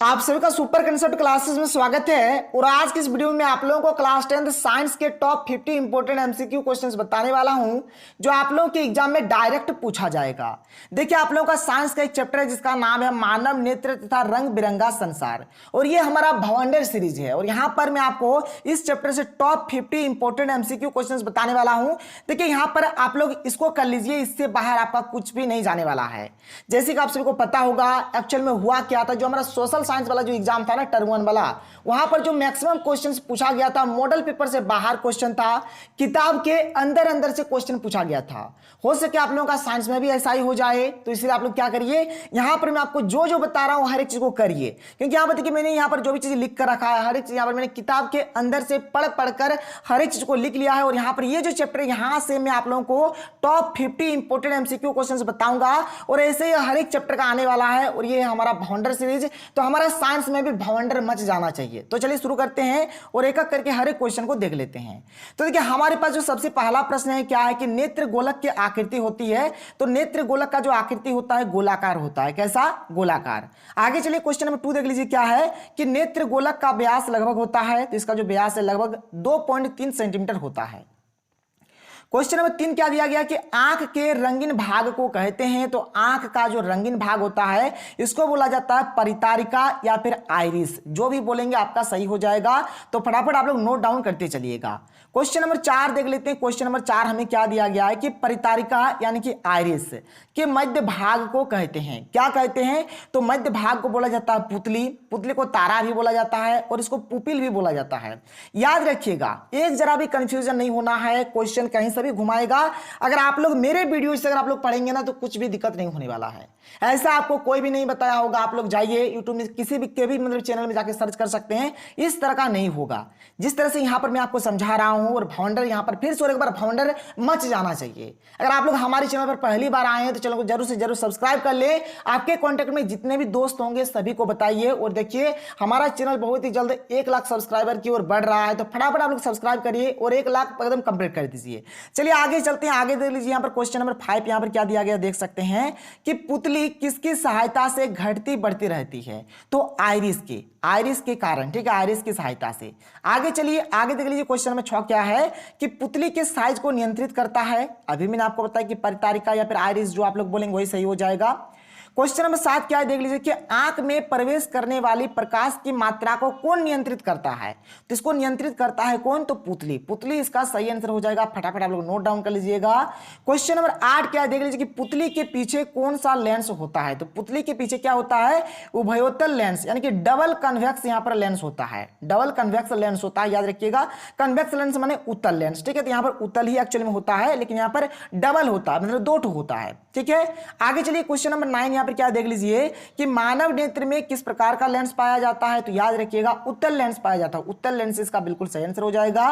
आप सभी का सुपर कंसेप्ट क्लासेस में स्वागत है। और आज की इस वीडियो में आप लोगों को क्लास 10 साइंस के टॉप 50 इंपोर्टेंट एमसीक्यू क्वेश्चंस बताने वाला हूं जो आप लोगों के एग्जाम में डायरेक्ट पूछा जाएगा। देखिए, आप लोगों का साइंस का एक चैप्टर है जिसका नाम है मानव नेत्र तथा रंग बिरंगा संसार, और ये हमारा भवंडर सीरीज है। और यहां पर मैं आपको इस चैप्टर से टॉप 50 इंपोर्टेंट एमसीक्यू क्वेश्चंस बताने वाला हूं। देखिए, यहां पर आप लोग इसको कर लीजिए, इससे बाहर आपका कुछ भी नहीं जाने वाला है। जैसे कि आप सभी को पता होगा एक्चुअल में हुआ क्या था, जो हमारा सोशल साइंस वाला जो एग्जाम था ना, टर्म 1 वाला, वहां पर जो मैक्सिमम क्वेश्चंस पूछा गया था मॉडल पेपर से बाहर क्वेश्चन था, किताब के अंदर अंदर से क्वेश्चन पूछा गया था। हो सके आप लोगों का साइंस में भी ऐसा ही हो जाए, तो इसलिए आप लोग क्या करिए, यहां पर मैं आपको जो जो बता रहा हूं हर एक चीज को करिए, क्योंकि यहां पर देखिए मैंने यहां पर जो भी चीज लिख कर रखा है हर एक चीज यहां पर मैंने किताब के अंदर से पढ़ पढ़कर हर एक चीज को लिख लिया है। और यहां पर ये जो चैप्टर है यहां से मैं आप लोगों को टॉप 50 इंपोर्टेंट एमसीक्यू क्वेश्चंस बताऊंगा, और ऐसे ही हर एक चैप्टर का आने वाला है। और ये हमारा भवंडर सीरीज, तो हमारा साइंस में भी भवंडर मच जाना चाहिए। तो चलिए शुरू करते हैं और एक एक करके हर एक क्वेश्चन को देख लेते हैं। तो देखिए, हमारे पास जो सबसे पहला प्रश्न है क्या है कि नेत्र गोलक की आकृति होती है। तो नेत्र गोलक का जो आकृति होता है गोलाकार होता है। कैसा? गोलाकार। आगे चलिए क्वेश्चन नंबर 2 देख लीजिए क्या है कि नेत्र गोलक का व्यास लगभग होता है, तो इसका जो व्यास है लगभग 2.3 सेंटीमीटर होता है। क्वेश्चन नंबर 3 क्या दिया गया कि आंख के रंगीन भाग को कहते हैं। तो आंख का जो रंगीन भाग होता है इसको बोला जाता है परितारिका या फिर आइरिस। जो भी बोलेंगे आपका सही हो जाएगा, तो फटाफट आप लोग नोट डाउन करते चलिएगा। क्वेश्चन नंबर 4 देख लेते हैं। क्वेश्चन नंबर 4 हमें क्या दिया गया है कि परितारिका यानी कि आइरिस के मध्य भाग को कहते हैं। क्या कहते हैं? तो मध्य भाग को बोला जाता है पुतली। पुतली को तारा भी बोला जाता है और इसको पुपिल भी बोला जाता है। याद रखिएगा, एक जरा भी कंफ्यूजन नहीं होना है, क्वेश्चन कहीं से भी घुमाएगा। अगर आप लोग मेरे वीडियो से अगर आप लोग पढ़ेंगे ना, तो कुछ भी दिक्कत नहीं होने वाला है। ऐसा आपको कोई भी नहीं बताया होगा। आप लोग जाइए यूट्यूब में किसी भी के भी मतलब चैनल में जाके सर्च कर सकते हैं, इस तरह का नहीं होगा जिस तरह से यहां पर मैं आपको समझा रहा हूं। और भवंडर यहां पर फिर से और एक बार भवंडर मच जाना चाहिए। अगर आप लोग हमारे चैनल पर पहली बार आए हैं तो चैनल को जरूर से जरूर सब्सक्राइब कर ले। आपके कॉन्टेक्ट में जितने भी दोस्त होंगे सभी को बताइए। और देखिए, हमारा चैनल बहुत ही जल्द 1 लाख सब्सक्राइबर की ओर बढ़ रहा है, तो फटाफट आप लोग सब्सक्राइब करिए और 1 लाख एकदम कंप्लीट कर दीजिए। चलिए आगे चलते हैं। आगे देख लीजिए, यहां पर क्वेश्चन नंबर 5 यहां पर क्या दिया गया देख सकते हैं कि पुतली किसकी सहायता से घटती बढ़ती रहती है। तो आइरिस के कारण, ठीक है, आइरिस की सहायता से। आगे चलिए, आगे देख लीजिए क्वेश्चन नंबर 6 क्या है कि पुतली के साइज को नियंत्रित करता है। अभी मैंने आपको बताया कि परितारिका या फिर आइरिस, जो आप लोग बोलेंगे वही सही हो जाएगा। क्वेश्चन नंबर 7 क्या है देख लीजिए कि आंख में प्रवेश करने वाली प्रकाश की मात्रा को कौन नियंत्रित करता है। तो इसको नियंत्रित करता है कौन? तो पुतली इसका सही आंसर हो जाएगा। फटाफट आप लोग नोट डाउन कर लीजिएगा। क्वेश्चन नंबर 8 क्या है देख लीजिए कि पुतली के पीछे कौन सा लेंस होता है। तो पुतली के पीछे क्या होता है? उभयोतल लेंस यानी कि डबल कन्वेक्स यहां पर लेंस होता है। डबल कन्वेक्स लेंस होता है, याद रखिएगा। कन्वेक्स लेंस माने उत्तल लेंस, ठीक है। तो यहां पर उत्तल ही एक्चुअली में होता है, लेकिन यहां पर डबल होता है, मतलब 2 होता है, ठीक है। आगे चलिए क्वेश्चन नंबर 9 यहां पर क्या देख लीजिए कि मानव नेत्र में किस प्रकार का लेंस पाया जाता है। तो याद रखिएगा उत्तल लेंस पाया जाता है। उत्तल लेंस इसका बिल्कुल सही आंसर हो जाएगा।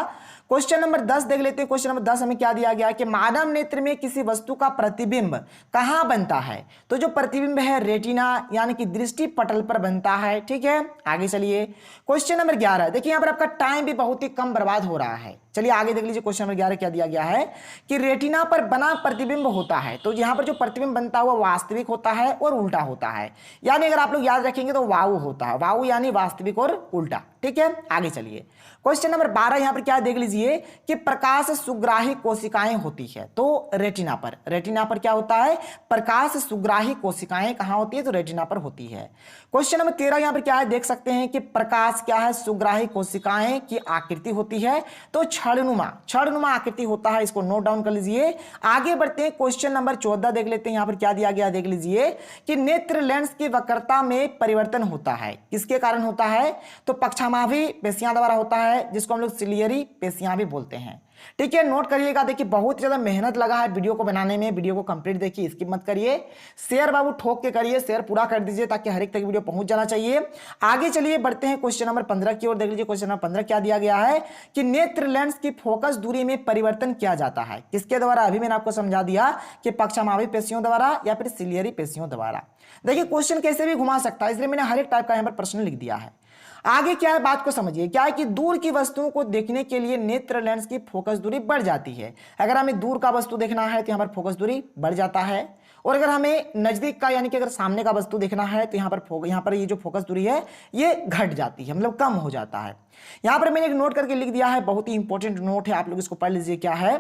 क्वेश्चन नंबर 10 देख लेते हैं। क्वेश्चन नंबर 10 हमें क्या दिया गया है कि मानव नेत्र में किसी वस्तु का प्रतिबिंब कहां बनता है। तो जो प्रतिबिंब है रेटिना यानी कि दृष्टि पटल पर बनता है, ठीक है। आगे चलिए क्वेश्चन नंबर 11, देखिए यहां पर आपका टाइम भी बहुत ही कम बर्बाद हो रहा है। चलिए आगे देख लीजिए क्वेश्चन नंबर 11 क्या दिया गया है कि रेटिना पर बना प्रतिबिंब होता है। तो यहां पर जो प्रतिबिंब बनता है वो वास्तविक होता है और उल्टा होता है। यानी अगर आप लोग याद रखेंगे तो वायु होता है, वायु यानी वास्तविक और उल्टा, ठीक है। आगे चलिए क्वेश्चन नंबर 12 यहां पर क्या देख लीजिए कि प्रकाश सुग्राही कोशिकाएं होती है। तो रेटिना पर क्या होता है? प्रकाश सुग्राही कोशिकाएं कहां होती है? तो रेटिना पर होती है। क्वेश्चन नंबर 13 यहां पर क्या है देख सकते हैं कि प्रकाश क्या है? सुग्राही कोशिकाएं की आकृति होती है। तो क्षणनुमा आकृति होता है, इसको नोट डाउन कर लीजिए। आगे बढ़ते हैं क्वेश्चन नंबर 14 देख लेते हैं। यहां पर क्या दिया गया देख लीजिए कि नेत्र लेंस की वक्रता में परिवर्तन होता है। किसके कारण होता है? तो पक्षामावी पेशियां द्वारा होता है, जिसको हम लोग सिलियरी पेशियां भी बोलते हैं, ठीक है। नोट करिएगा। देखिए बहुत ज्यादा मेहनत लगा है वीडियो को बनाने में, वीडियो को कंप्लीट देखिए, स्किप मत करिए। शेयर बाबू ठोक के करिए, शेयर पूरा कर दीजिए ताकि हर एक तक वीडियो पहुंच जाना चाहिए। आगे चलिए बढ़ते हैं क्वेश्चन नंबर 15 की ओर। देख लीजिए क्वेश्चन नंबर 15 क्या दिया गया है कि नेत्र लेंस की फोकस दूरी में परिवर्तन किया जाता है। किसके द्वारा? अभी मैंने आपको समझा दिया कि पक्षामावी पेशियों द्वारा या फिर सिलियरी पेशियों द्वारा। देखिए क्वेश्चन कैसे भी घुमा सकता है, इसलिए मैंने हर एक टाइप का यहां पर प्रश्न लिख दिया है। आगे क्या है बात को समझिए। क्या है कि दूर की वस्तुओं को देखने के लिए नेत्र लेंस की फोकस दूरी बढ़ जाती है। अगर हमें दूर का वस्तु देखना है तो यहां पर फोकस दूरी बढ़ जाता है। और अगर हमें नजदीक का यानी कि अगर सामने का वस्तु देखना है तो यहाँ पर ये जो फोकस दूरी है ये घट जाती है, मतलब कम हो जाता है। यहाँ पर मैंने एक नोट करके लिख दिया है, बहुत ही इंपॉर्टेंट नोट है, आप लोग इसको पढ़ लीजिए। क्या है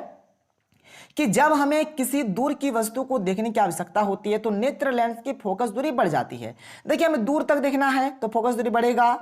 कि जब हमें किसी दूर की वस्तु को देखने की आवश्यकता होती है तो नेत्र लेंस की फोकस दूरी बढ़ जाती है। देखिए हमें दूर तक देखना है तो फोकस दूरी बढ़ेगा,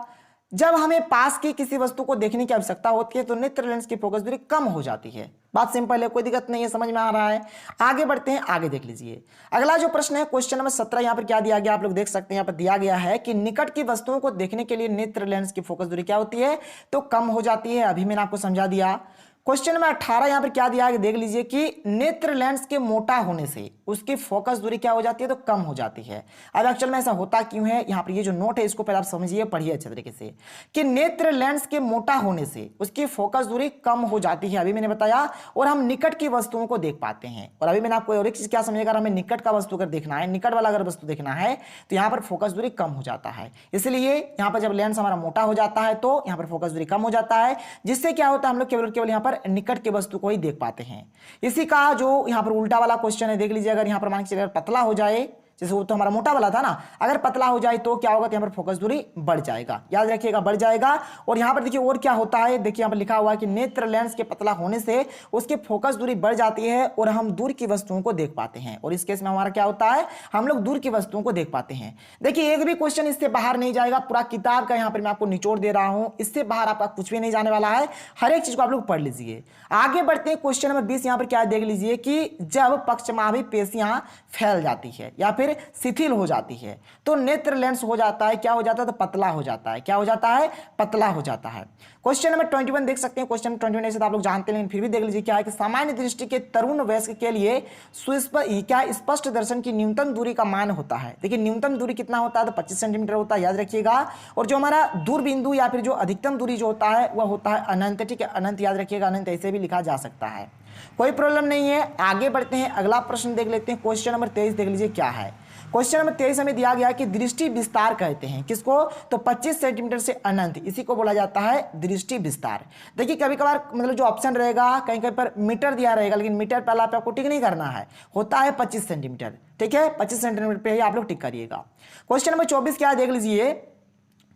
जब हमें पास की किसी वस्तु को देखने की आवश्यकता होती है तो नेत्र लेंस की फोकस दूरी कम हो जाती है। बात सिंपल है, कोई दिक्कत नहीं है, समझ में आ रहा है। आगे बढ़ते हैं, आगे देख लीजिए। अगला जो प्रश्न है क्वेश्चन नंबर 17, यहाँ पर क्या दिया गया आप लोग देख सकते हैं। यहाँ पर दिया गया है कि निकट की वस्तुओं को देखने के लिए नेत्र लेंस की फोकस दूरी क्या होती है, तो कम हो जाती है। अभी मैंने आपको समझा दिया। क्वेश्चन नंबर 18 यहां पर क्या दिया है देख लीजिए कि नेत्र लेंस के मोटा होने से उसकी फोकस दूरी क्या हो जाती है, तो कम हो जाती है। अब एक्चुअल में ऐसा होता क्यों है, यहां पर ये जो नोट है इसको पहले आप समझिए, पढ़िए अच्छे तरीके से कि नेत्र लेंस के मोटा होने से उसकी फोकस दूरी कम हो जाती है, अभी मैंने बताया, और हम निकट की वस्तुओं को देख पाते हैं। और अभी मैंने आपको और एक चीज क्या समझेगा, अगर हमें निकट का वस्तु अगर देखना है, निकट वाला अगर वस्तु देखना है तो यहां पर फोकस दूरी कम हो जाता है। इसलिए यहां पर जब लेंस हमारा मोटा हो जाता है तो यहां पर फोकस दूरी कम हो जाता है, जिससे क्या होता है हम लोग केवल यहां पर निकट के वस्तु को ही देख पाते हैं। इसी का जो यहां पर उल्टा वाला क्वेश्चन है देख लीजिए, अगर यहां पर मान के अगर पतला हो जाए, जैसे वो तो हमारा मोटा वाला था ना, अगर पतला हो जाए तो क्या होगा, तो यहां पर फोकस दूरी बढ़ जाएगा, याद रखिएगा बढ़ जाएगा। और यहां पर देखिए और क्या होता है, देखिए यहां पर लिखा हुआ है कि नेत्र लेंस के पतला होने से उसकी फोकस दूरी बढ़ जाती है और हम दूर की वस्तुओं को देख पाते हैं। और इस केस में हमारा क्या होता है, हम लोग दूर की वस्तुओं को देख पाते हैं। देखिए एक भी क्वेश्चन इससे बाहर नहीं जाएगा, पूरा किताब का यहां पर मैं आपको निचोड़ दे रहा हूं, इससे बाहर आपका कुछ भी नहीं जाने वाला है, हर एक चीज को आप लोग पढ़ लीजिए। आगे बढ़ते हैं, क्वेश्चन नंबर 20 यहां पर क्या देख लीजिए कि जब पक्षमाभी पेशियां फैल जाती है या फिर शिथिल हो जाती है तो नेत्र लेंस हो जाता है, क्या हो जाता है, तो पतला हो जाता है। क्या हो जाता है, पतला हो जाता है। क्वेश्चन नंबर 21 देख सकते हैं। क्वेश्चन नंबर 21 ऐसे तो आप लोग जानते हैं, लेकिन फिर भी देख लीजिए क्या है कि सामान्य दृष्टि के तरुण वयस्क के लिए क्या स्पष्ट दर्शन की न्यूनतम दूरी का मान होता है। देखिए न्यूनतम दूरी कितना होता है, तो 25 सेंटीमीटर होता है, याद रखिएगा। और जो हमारा दूर बिंदु या फिर जो अधिकतम दूरी जो होता है वह होता है अनंत, ठीक है, अनंत याद रखिएगा, अनंत ऐसे भी लिखा जा सकता है, कोई प्रॉब्लम नहीं है। आगे बढ़ते हैं, अगला प्रश्न देख लेते हैं। क्वेश्चन नंबर 23 देख लीजिए क्या है। क्वेश्चन नंबर 23 हमें दिया गया कि दृष्टि विस्तार कहते हैं किसको, तो 25 सेंटीमीटर से अनंत, इसी को बोला जाता है दृष्टि विस्तार। देखिए कभी कभार मतलब जो ऑप्शन रहेगा कहीं कहीं पर मीटर दिया रहेगा, लेकिन मीटर पहला पे आपको टिक नहीं करना है, होता है 25 सेंटीमीटर, ठीक है, 25 सेंटीमीटर पे ही आप लोग टिक करिएगा। क्वेश्चन नंबर 24 क्या देख लीजिए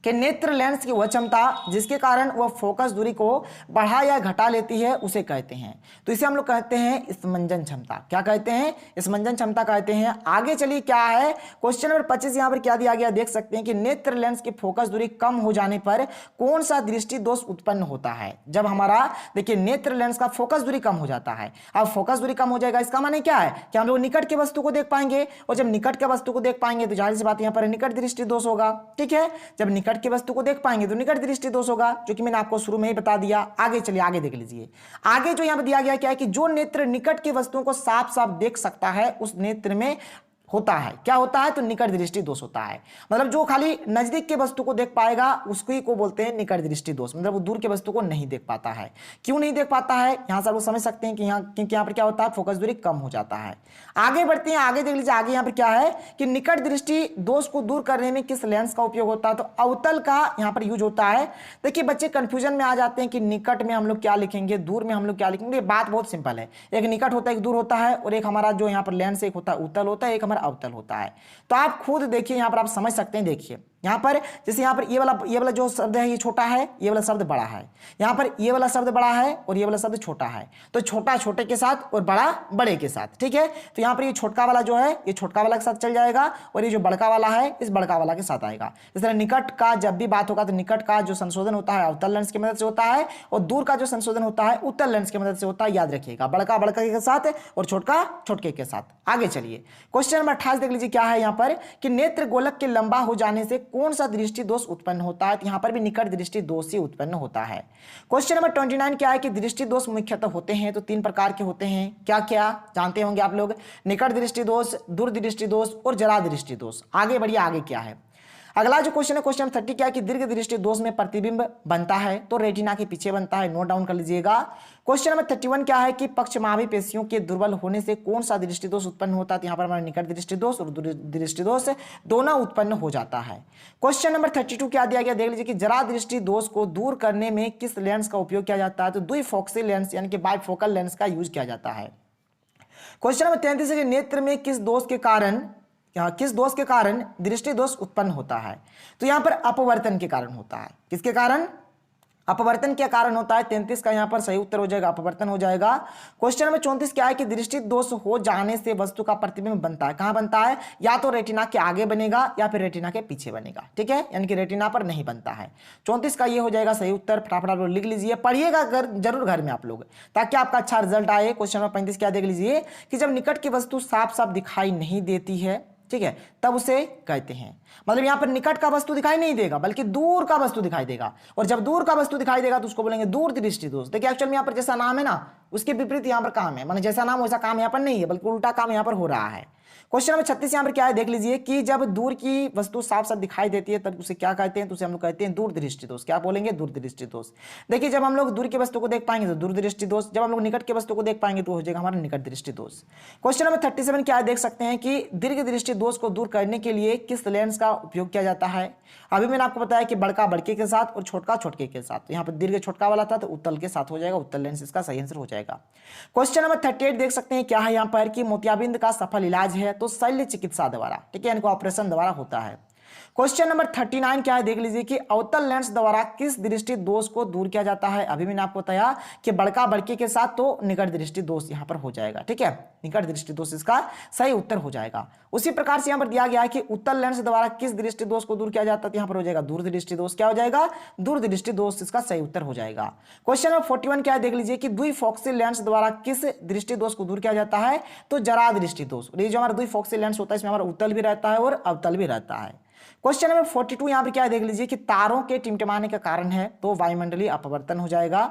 कि नेत्र लेंस की वह क्षमता जिसके कारण वह फोकस दूरी को बढ़ा या घटा लेती है उसे कहते हैं, तो इसे हम लोग कहते हैं स्मंजन क्षमता। क्या कहते हैं, स्मंजन क्षमता कहते हैं। आगे चलिए क्या है, क्वेश्चन नंबर 25 यहां पर क्या दिया गया देख सकते हैं कि नेत्र लेंस की फोकस दूरी कम हो जाने पर कौन सा दृष्टि दोष उत्पन्न होता है। जब हमारा देखिए नेत्र लेंस का फोकस दूरी कम हो जाता है, अब फोकस दूरी कम हो जाएगा इसका माने क्या है कि हम लोग निकट के वस्तु को देख पाएंगे, और जब निकट के वस्तु को देख पाएंगे तो जाहिर सी बात यहां पर निकट दृष्टि दोष होगा, ठीक है, जब निकट की वस्तु को देख पाएंगे तो निकट दृष्टि दोष होगा, जो कि मैंने आपको शुरू में ही बता दिया। आगे चलिए आगे देख लीजिए। आगे जो यहां पर दिया गया क्या है कि जो नेत्र निकट की वस्तुओं को साफ साफ देख सकता है उस नेत्र में होता है, क्या होता है, तो निकट दृष्टि दोष होता है। मतलब जो खाली नजदीक के वस्तु को देख पाएगा उसको ही को बोलते हैं निकट दृष्टि दोष, मतलब वो दूर के वस्तु को नहीं देख पाता है। क्यों नहीं देख पाता है, यहां से आप लोग समझ सकते हैं कि क्योंकि यहाँ पर क्या होता है, फोकस दूरी कम हो जाता है। आगे बढ़ते हैं, आगे देख लीजिए। आगे यहाँ पर क्या है कि निकट दृष्टि दोष को दूर करने में किस लेंस का उपयोग होता है, तो अवतल का यहाँ पर यूज होता है। देखिए बच्चे कंफ्यूजन में आ जाते हैं कि निकट में हम लोग क्या लिखेंगे, दूर में हम लोग क्या लिखेंगे। बात बहुत सिंपल है, एक निकट होता है, एक दूर होता है, और एक हमारा जो यहाँ पर लेंस एक होता है उत्तल होता है, एक हमारा अवतल होता है। तो आप खुद देखिए यहां पर आप समझ सकते हैं। देखिए यहां पर जैसे यहां पर ये वाला जो शब्द है ये छोटा है, ये वाला शब्द बड़ा है, यहां पर ये वाला शब्द बड़ा है और ये वाला शब्द छोटा है, तो छोटा छोटे के साथ और बड़ा बड़े के साथ, ठीक है। तो यहां पर ये छोटका वाला जो है ये छोटका वाला के साथ चल जाएगा और ये जो बड़का वाला है इस बड़का वाला के साथ आएगा। इस तरह निकट का जब भी बात होगा तो निकट का जो संशोधन होता है अवतल लेंस की मदद से होता है और दूर का जो संशोधन होता है उत्तल लेंस की मदद से होता है, याद रखिएगा, बड़का बड़का के साथ और छोटका छोटके के साथ। आगे चलिए क्वेश्चन नंबर 28 देख लीजिए क्या है यहाँ पर कि नेत्र गोलक के लंबा हो जाने से कौन सा दृष्टि दोष उत्पन्न होता है, तो यहां पर भी निकट दृष्टि दोष ही उत्पन्न होता है। क्वेश्चन नंबर 29 क्या है कि दृष्टि दोष मुख्यतः होते हैं तो 3 प्रकार के होते हैं, क्या क्या जानते होंगे आप लोग, निकट दृष्टि दोष, दूर दृष्टि दोष और जरा दृष्टि दोष। आगे बढ़िए, आगे क्या है। अगला जो क्वेश्चन है क्वेश्चन 30 क्या है कि दीर्घ दृष्टि दोष में प्रतिबिंब बनता है तो रेटिना के पीछे बनता है, नोट डाउन कर लीजिएगा। क्वेश्चन नंबर 31 क्या है कि पक्षमाभी पेशियों के दुर्बल होने से कौन सा दृष्टि दोष उत्पन्न होता है, तो यहाँ पर हमारा निकट दृष्टि दोष और दूर दृष्टि दोष दोनों उत्पन्न हो जाता है। क्वेश्चन नंबर 32 क्या दिया गया देख लीजिए कि जरा दृष्टि दोष को दूर करने में किस लेंस का उपयोग किया जाता है, तो द्विफोकसी लेंस यानी कि बाइफोकल लेंस का यूज किया जाता है। क्वेश्चन नंबर 33 है कि नेत्र में किस दोष के कारण दृष्टि दोष उत्पन्न होता है? तो यहां पर अपवर्तन के कारण होता है। किसके कारण? अपवर्तन के कारण होता है। 33 का यहां पर सही उत्तर हो जाएगा, अपवर्तन हो जाएगा। क्वेश्चन नंबर 34 क्या है कि दृष्टि दोष हो जाने से वस्तु का प्रतिबिंब बनता है। कहां बनता है? या तो रेटिना के आगे बनेगा या फिर रेटिना के पीछे बनेगा, ठीक है, यानी कि रेटिना पर नहीं बनता है। 34 का ये हो जाएगा सही उत्तर। फटाफट आप लोग लिख लीजिए, पढ़िएगा जरूर घर में आप लोग, ताकि आपका अच्छा रिजल्ट आए। क्वेश्चन नंबर 35 क्या देख लीजिए कि जब निकट की वस्तु साफ साफ दिखाई नहीं देती है, ठीक है, तब उसे कहते हैं, मतलब यहां पर निकट का वस्तु दिखाई नहीं देगा बल्कि दूर का वस्तु दिखाई देगा, और जब दूर का वस्तु दिखाई देगा तो उसको बोलेंगे दूर दृष्टि दोष। देखिए एक्चुअल में यहां पर जैसा नाम है ना उसके विपरीत यहां पर काम है, माने जैसा नाम वैसा काम यहां पर नहीं है, बल्कि उल्टा काम यहां पर हो रहा है। क्वेश्चन नंबर 36 यहां पर क्या है देख लीजिए कि जब दूर की वस्तु साफ साफ दिखाई देती है तब उसे क्या कहते हैं? तो उसे हम लोग कहते हैं दूर दृष्टि दोष। क्या बोलेंगे? दूर दृष्टि दोष। देखिए जब हम लोग दूर की वस्तु को देख पाएंगे तो दूर दृष्टि दोष, जब हम लोग निकट की वस्तु को देख पाएंगे तो हो जाएगा हमारा निकट दृष्टि दोष। क्वेश्चन नंबर 37 क्या है देख सकते हैं कि दीर्घ दृष्टि दोष को दूर करने के लिए किस लेंस का उपयोग किया जाता है? अभी मैंने आपको बताया कि बड़का बड़के के साथ और छोटका छोटके के साथ। तो यहाँ पर दीर्घ छोटका वाला था तो उत्तल के साथ हो जाएगा, उत्तल लेंस इसका सही आंसर हो जाएगा। क्वेश्चन नंबर 38 देख सकते हैं क्या है यहाँ पर कि मोतियाबिंद का सफल इलाज है तो शल्य चिकित्सा द्वारा, ठीक है, इनको ऑपरेशन द्वारा होता है। क्वेश्चन नंबर 39 क्या है देख लीजिए कि अवतल लेंस द्वारा किस दृष्टि दोष को दूर किया जाता है? अभी मैंने आपको बताया कि बड़का बड़के के साथ तो निकट दृष्टि दोष यहां पर हो जाएगा, ठीक है, निकट दृष्टि दोष इसका सही उत्तर हो जाएगा। उसी प्रकार से यहां पर दिया गया है कि उत्तल लेंस द्वारा किस दृष्टि दोष को दूर किया जाता है? तो यहां पर हो जाएगा दूर दृष्टि दोष। क्या हो जाएगा? दूर दृष्टि दोष इसका सही उत्तर हो जाएगा। क्वेश्चन नंबर 41 क्या है देख लीजिए कि द्विफोक्सी लेंस द्वारा किस दृष्टि दोष को दूर किया जाता है? तो जरा दृष्टि दोष। ये जो हमारा द्विफोक्सी लेंस होता है इसमें हमारा उत्तल भी रहता है और अवतल भी रहता है। क्वेश्चन नंबर 42 यहां पे क्या देख लीजिए कि तारों के टिमटिमाने का कारण है तो वायुमंडलीय अपवर्तन हो जाएगा।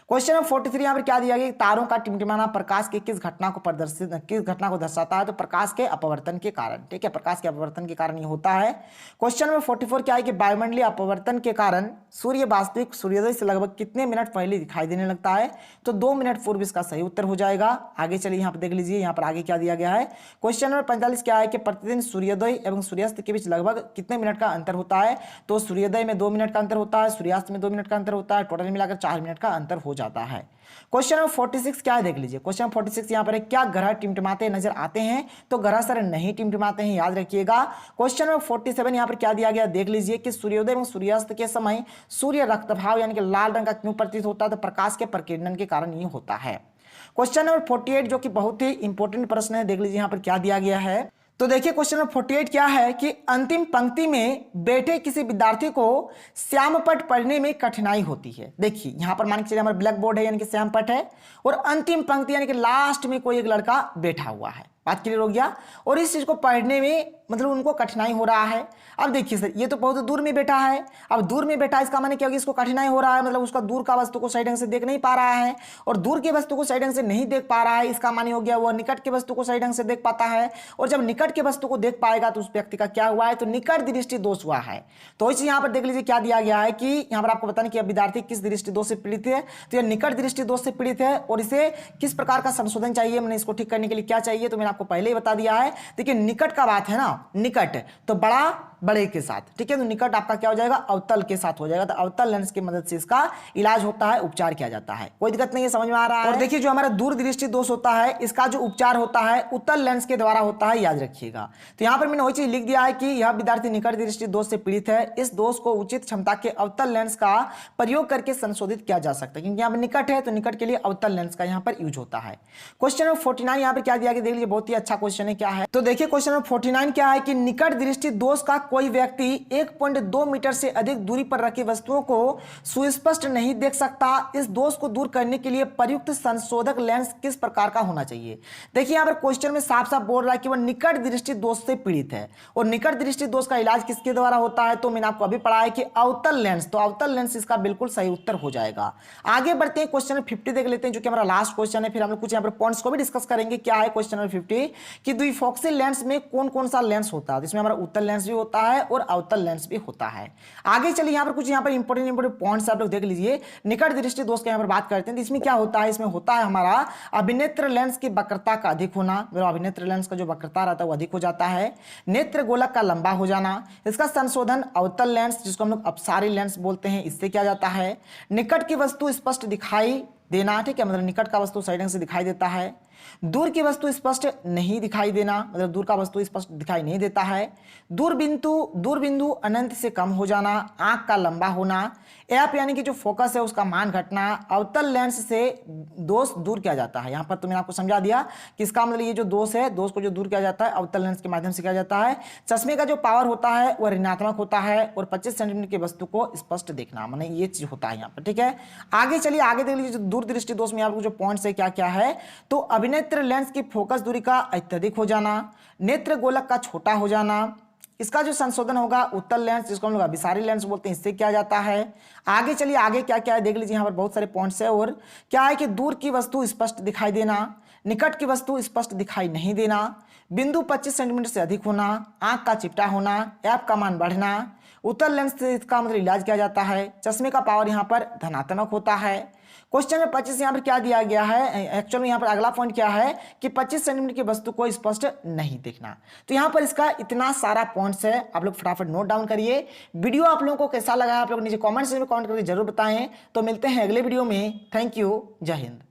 क्वेश्चन नंबर 43 यहां पर क्या दिया गया? तारों का टिमटिमाना प्रकाश की किस घटना को दर्शाता है? तो प्रकाश के अपवर्तन के कारण, ठीक है, प्रकाश के अपवर्तन के कारण ये होता है। क्वेश्चन नंबर 44 क्या है कि वायुमंडलीय अपवर्तन के कारण सूर्य वास्तविक सूर्योदय से लगभग कितने मिनट पहले दिखाई देने लगता है? तो 2 मिनट पूर्व इसका सही उत्तर हो जाएगा। आगे चलिए यहाँ पर देख लीजिए, यहाँ पर आगे क्या दिया गया है। क्वेश्चन नंबर 45 क्या है कि प्रतिदिन सूर्योदय एवं सूर्यास्त के बीच लगभग कितने मिनट का अंतर होता है? तो सूर्योदय में 2 मिनट का अंतर होता है, सूर्यास्त में 2 मिनट का अंतर होता है, टोटल मिलाकर 4 मिनट का अंतर हो जाता है। क्वेश्चन नंबर 46 क्या है देख लीजिए। क्वेश्चन 46 यहां पर है, क्या ग्रह टिमटिमाते नजर आते हैं? तो ग्रह सर नहीं टिमटिमाते हैं, याद रखिएगा। क्वेश्चन नंबर 47 यहां पर क्या दिया गया देख लीजिए कि सूर्योदय एवं सूर्यास्त के समय सूर्य रक्तभाव यानी कि लाल रंग का क्यों प्रतीत होता है? तो प्रकाश के प्रकीर्णन के कारण ये होता है। क्वेश्चन नंबर 48 जो कि बहुत ही इंपॉर्टेंट प्रश्न है, देख लीजिए यहां पर क्या दिया गया है। तो देखिए क्वेश्चन नंबर 48 क्या है कि अंतिम पंक्ति में बैठे किसी विद्यार्थी को श्यामपट्ट पढ़ने में कठिनाई होती है। देखिए यहां पर मान के चलिए हमारा ब्लैक बोर्ड है यानी कि श्यामपट्ट है, और अंतिम पंक्ति यानी कि लास्ट में कोई एक लड़का बैठा हुआ है। बात क्लियर हो गया? और इस चीज को पढ़ने में मतलब उनको कठिनाई हो रहा है। अब देखिए सर ये तो बहुत दूर में बैठा है, अब दूर में बैठा इसका माने क्या होगा? इसको कठिनाई हो रहा है, मतलब उसका दूर का वस्तु को सही ढंग से देख नहीं पा रहा है, और दूर की वस्तु को सही ढंग से नहीं देख पा रहा है, इसका माने हो गया वो निकट के वस्तु को सही ढंग से देख पाता है, और जब निकट के वस्तु को देख पाएगा तो उस व्यक्ति का क्या हुआ है? तो निकट दृष्टि दोष हुआ है। तो इस यहाँ पर देख लीजिए क्या दिया गया है कि यहाँ पर आपको बताने कि विद्यार्थी किस दृष्टि दोष से पीड़ित है? तो यह निकट दृष्टि दोष से पीड़ित है, और इसे किस प्रकार का संशोधन चाहिए, मैंने इसको ठीक करने के लिए क्या चाहिए तो मैंने आपको पहले ही बता दिया है। देखिए निकट का बात है ना, निकट तो बड़ा बड़े के साथ, ठीक है, तो निकट आपका क्या हो जाएगा? अवतल के साथ हो जाएगा। तो अवतल लेंस की मदद से इसका इलाज होता है, उपचार किया जाता है। कोई दिक्कत नहीं है, समझ में आ रहा है? और देखिए जो हमारा दूर दृष्टि दोष होता है इसका जो उपचार होता है उत्तल लेंस के द्वारा होता है, याद रखिएगा। तो यहाँ पर मैंने वही चीज लिख दिया है कि यह विद्यार्थी निकट दृष्टि दोष से पीड़ित है, इस दोष को उचित क्षमता के अवतल लेंस का प्रयोग करके संशोधित किया जा सकता है, क्योंकि यहाँ पर निकट है तो निकट के लिए अवतल लेंस का यहाँ पर यूज होता है। क्वेश्चन नंबर 49 यहाँ पर क्या दिया गया देख लीजिए, बहुत ही अच्छा क्वेश्चन है। क्या है? तो देखिए क्वेश्चन नंबर 49 क्या है कि निकट दृष्टि दोष का कोई व्यक्ति 1.2 मीटर से अधिक दूरी पर रखी वस्तुओं को सुस्पष्ट नहीं देख सकता। इस दोष को दूर करने के लिए प्रयुक्त संशोधक लेंस किस प्रकार का होना चाहिए? देखिए यहाँ पर क्वेश्चन में साफ साफ बोल रहा है कि वह निकट दृष्टि दोष से पीड़ित है, और निकट दृष्टि दोष का इलाज किसके द्वारा होता है? तो मैंने आपको अभी पढ़ा है कि अवतल लेंस, तो अवतल लेंस इसका बिल्कुल सही उत्तर हो जाएगा। आगे बढ़ते हैं, क्वेश्चन नंबर 50 देख लेते हैं जो कि हमारा लास्ट क्वेश्चन है, फिर हम लोग कुछ यहाँ पर पॉइंट्स को भी डिस्कस करेंगे। क्या है क्वेश्चन नंबर 50 कि द्विफोक्सी लेंस में कौन कौन सा लेंस होता है? इसमें हमारा उत्तल लेंस भी होता है और अवतल लेंस भी होता है। आगे चलिए यहाँ पर कुछ यहाँ पर इंपोर्टेंट पॉइंट्स आप लोग देख लीजिए। निकट दृष्टि दोष के यहाँ पर बात करते हैं तो इसमें क्या होता है? इसमें होता है हमारा अभिनेत्र लेंस की वक्रता का अधिक होना, अभिनेत्र लेंस का जो वक्रता रहता है वो अधिक हो जाता है। नेत्र गोलक का लंबा हो जाना, इसका संशोधन अवतल लेंस जिसको हम लोग अपसारी लेंस बोलते हैं इससे किया जाता है। निकट की वस्तु स्पष्ट दिखाई देना, ठीक है, मतलब निकट का वस्तु सही ढंग से दिखाई देता है। दूर की वस्तु स्पष्ट नहीं दिखाई देना, मतलब दूर का वस्तु स्पष्ट दिखाई नहीं देता है। दूरबिंदु अनंत से कम हो जाना, आंख का लंबा होना, एफ यानी कि जो फोकस है उसका मान घटना, अवतल लेंस से दोष दूर किया जाता है। यहाँ पर तो मैंने आपको समझा दिया कि इसका मतलब ये जो दोष है, दोष को जो दूर किया जाता है अवतल लेंस के माध्यम से किया जाता है। चश्मे का जो पावर होता है वह ऋणात्मक होता है, और 25 सेंटीमीटर की वस्तु को स्पष्ट देखना, माने ये चीज होता है यहाँ पर। ठीक है, आगे चलिए, आगे देख लीजिए दूरदृष्टि दोष में आपको जो पॉइंट्स है क्या क्या है। तो अभिनेत्र लेंस की फोकस दूरी का अत्यधिक हो जाना, नेत्र गोलक का छोटा हो जाना, इसका जो संशोधन होगा उत्तल लेंस जिसको हम लोग अभिसारी लेंस बोलते हैं, इससे किया जाता है। आगे चलिए, आगे क्या क्या है देख लीजिए, यहाँ पर बहुत सारे पॉइंट्स है। और क्या है कि दूर की वस्तु स्पष्ट दिखाई देना, निकट की वस्तु स्पष्ट दिखाई नहीं देना, बिंदु 25 सेंटीमीटर से अधिक होना, आंख का चिपटा होना, एफ का मान बढ़ना, उत्तल लेंस से इसका मतलब इलाज किया जाता है। चश्मे का पावर यहाँ पर धनात्मक होता है। क्वेश्चन में 25 यहाँ पर क्या दिया गया है, एक्चुअल में यहाँ पर अगला पॉइंट क्या है कि 25 सेंटीमीटर की वस्तु को स्पष्ट नहीं देखना। तो यहाँ पर इसका इतना सारा पॉइंट्स है, आप लोग फटाफट नोट डाउन करिए। वीडियो आप लोगों को कैसा लगा आप लोग नीचे कमेंट सेक्शन में कमेंट करके जरूर बताएं। तो मिलते हैं अगले वीडियो में। थैंक यू, जय हिंद।